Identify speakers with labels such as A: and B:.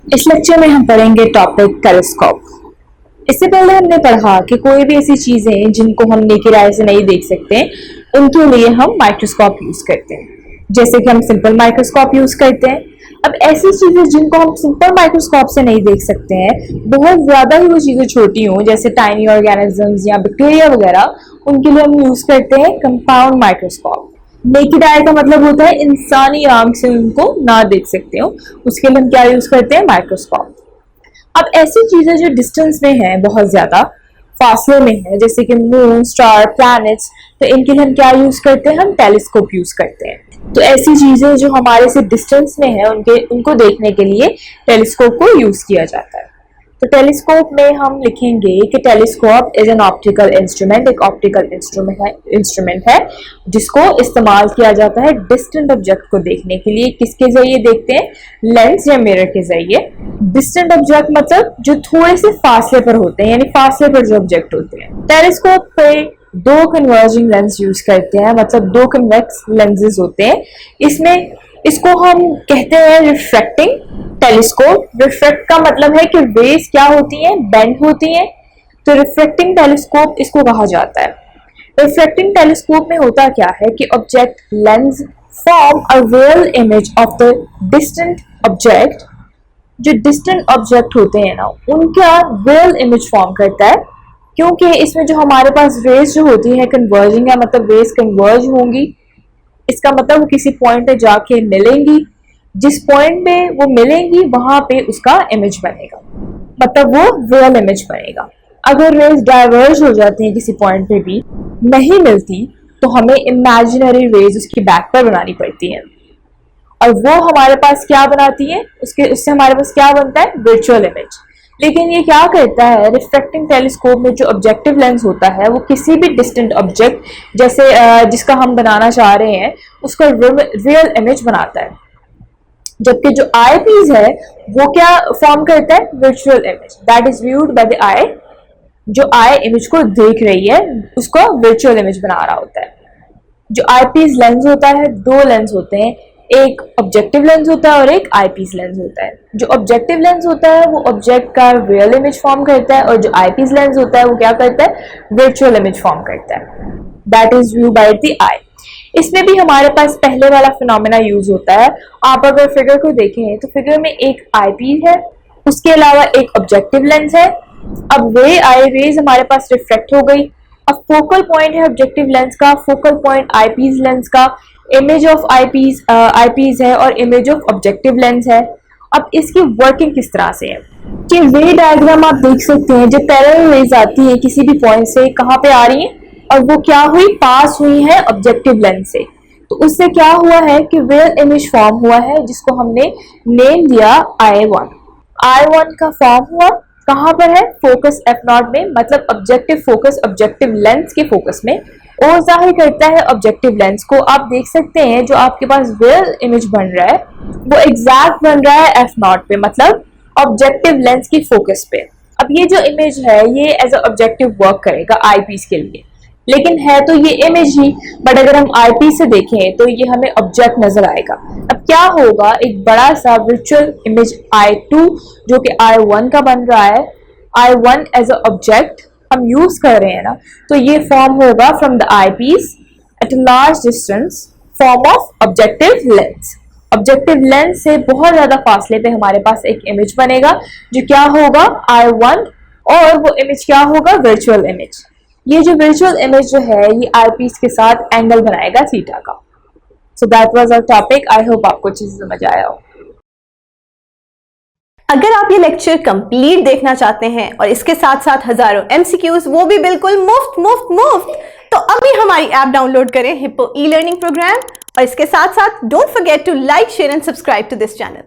A: इस लेक्चर में हम पढ़ेंगे टॉपिक टेलीस्कोप। इससे पहले हमने पढ़ा कि कोई भी ऐसी चीजें जिनको हम नेकेड आई से नहीं देख सकते उनके लिए हम माइक्रोस्कोप यूज करते हैं, जैसे कि हम सिंपल माइक्रोस्कोप यूज करते हैं। अब ऐसी चीजें जिनको हम सिंपल माइक्रोस्कोप से नहीं देख सकते हैं, बहुत ज्यादा ही वो चीजें छोटी हों, जैसे टाइनी ऑर्गेनिजम्स या बैक्टीरिया वगैरह, उनके लिए हम यूज करते हैं कंपाउंड माइक्रोस्कोप। नेकेड आई का मतलब होता है इंसानी आंख से उनको ना देख सकते हो, उसके लिए हम क्या यूज करते हैं? माइक्रोस्कोप। अब ऐसी चीजें जो डिस्टेंस में है, बहुत ज्यादा फासले में है, जैसे कि मून, स्टार, प्लैनेट्स, तो इनके लिए हम क्या यूज करते हैं? हम टेलीस्कोप यूज करते हैं। तो ऐसी चीजें जो हमारे से डिस्टेंस में है उनको देखने के लिए टेलीस्कोप को यूज किया जाता है। तो टेलीस्कोप में हम लिखेंगे कि telescope is an optical instrument, एक ऑप्टिकल इंस्ट्रूमेंट है जिसको इस्तेमाल किया जाता है डिस्टेंट ऑब्जेक्ट को देखने के लिए। किसके जरिए देखते हैं? लेंस या मिरर के जरिए। डिस्टेंट ऑब्जेक्ट मतलब जो थोड़े से फासले पर होते हैं, यानी फासले पर जो ऑब्जेक्ट होते हैं। टेलीस्कोप पे दो कन्वर्जिंग लेंस यूज करते हैं, मतलब दो कन्वेक्स लेंसेज होते हैं। इसको हम कहते हैं रिफ्रैक्टिंग टेलीस्कोप। रिफ्रैक्ट का मतलब है कि रेज क्या होती हैं? बेंड होती हैं, तो रिफ्रैक्टिंग टेलीस्कोप इसको कहा जाता है। रिफ्रैक्टिंग टेलीस्कोप में होता क्या है कि object lens form a real image of the distant object. जो डिस्टेंट ऑब्जेक्ट होते हैं ना, उनका रियल इमेज फॉर्म करता है, क्योंकि इसमें जो हमारे पास रेज जो होती है कन्वर्जिंग है, मतलब रेज कन्वर्ज होंगी, इसका मतलब वो किसी पॉइंट पे जाके मिलेंगी, जिस पॉइंट पे वो मिलेंगी वहां पे उसका इमेज बनेगा, मतलब वो रियल इमेज बनेगा। अगर रेज डाइवर्ज हो जाती हैं, किसी पॉइंट पे भी नहीं मिलती, तो हमें इमेजिनरी रेज उसकी बैक पर बनानी पड़ती है, और वो हमारे पास क्या बनाती है? उससे हमारे पास क्या बनता है? Virtual image. लेकिन ये क्या करता है? रिफ्रैक्टिंग टेलीस्कोप में जो ऑब्जेक्टिव लेंस होता है वो किसी भी डिस्टेंट ऑब्जेक्ट, जैसे जिसका हम बनाना चाह रहे हैं, उसका रियल इमेज बनाता है, जबकि जो आई पीस है वो क्या फॉर्म करता है? Virtual image that is viewed by the eye. जो आई इमेज को देख रही है उसको वर्चुअल इमेज बना रहा होता है। जो आई पीस लेंस होता है, दो लेंस होते हैं, एक ऑब्जेक्टिव लेंस होता है और एक आई पीस लेंस होता है। जो ऑब्जेक्टिव लेंस होता है वो ऑब्जेक्ट का रियल इमेज फॉर्म करता है, और जो आई पीस लेंस होता है वो क्या करता है? वर्चुअल इमेज फॉर्म करता है, that is view by the eye. इसमें भी हमारे पास पहले वाला फिनोमेना यूज होता है। आप अगर फिगर को देखें तो फिगर में एक आई पीस है, उसके अलावा एक ऑब्जेक्टिव लेंस है। अब रेज हमारे पास रिफ्लेक्ट हो गई। अब फोकल पॉइंट है ऑब्जेक्टिव लेंस का, focal point eye piece lens का, इमेज ऑफ आई पीस है और इमेज ऑफ ऑब्जेक्टिव लेंस है। अब इसकी वर्किंग किस तरह से है कि रे डायग्राम आप देख सकते हैं, जो पैरेलल रेज आती है किसी भी पॉइंट से, कहाँ पे आ रही है, और वो क्या हुई? पास हुई है ऑब्जेक्टिव लेंस से। तो उससे क्या हुआ है कि रियल इमेज फॉर्म हुआ है, जिसको हमने नेम दिया I1। I1 का फॉर्म हुआ कहाँ पर है? फोकस F0 में, मतलब ऑब्जेक्टिव फोकस ऑब्जेक्टिव लेंस के फोकस में, और जाहिर करता है ऑब्जेक्टिव लेंस को। आप देख सकते हैं जो आपके पास रियल इमेज बन रहा है वो एग्जैक्ट बन रहा है F0 पे, मतलब ऑब्जेक्टिव लेंस की फोकस पे। अब ये जो इमेज है ये एज अ ऑब्जेक्टिव वर्क करेगा आई पीस के लिए, लेकिन है तो ये इमेज ही, बट अगर हम आई पीस से देखें तो ये हमें ऑब्जेक्ट नजर आएगा। अब क्या होगा? एक बड़ा सा वर्चुअल इमेज I2 जो कि I1 का बन रहा है, I1 एज अ ऑब्जेक्ट हम यूज कर रहे हैं ना, तो ये फॉर्म होगा from the eye piece at a large distance, form of objective lens. Objective lens से बहुत ज्यादा फासले पे हमारे पास एक इमेज बनेगा, जो क्या होगा? I1, और वो इमेज क्या होगा? Virtual image. ये जो वर्चुअल इमेज जो है ये आई पीस के साथ एंगल बनाएगा थीटा का। So that was our topic. I hope आपको अच्छे से समझ आया हो।
B: अगर आप ये लेक्चर कंप्लीट देखना चाहते हैं और इसके साथ साथ हजारों एमसीक्यूज, वो भी बिल्कुल मुफ्त मुफ्त मुफ्त, तो अभी हमारी ऐप डाउनलोड करें, हिप्पो ई लर्निंग प्रोग्राम, और इसके साथ साथ don't forget to like, share and subscribe to this channel.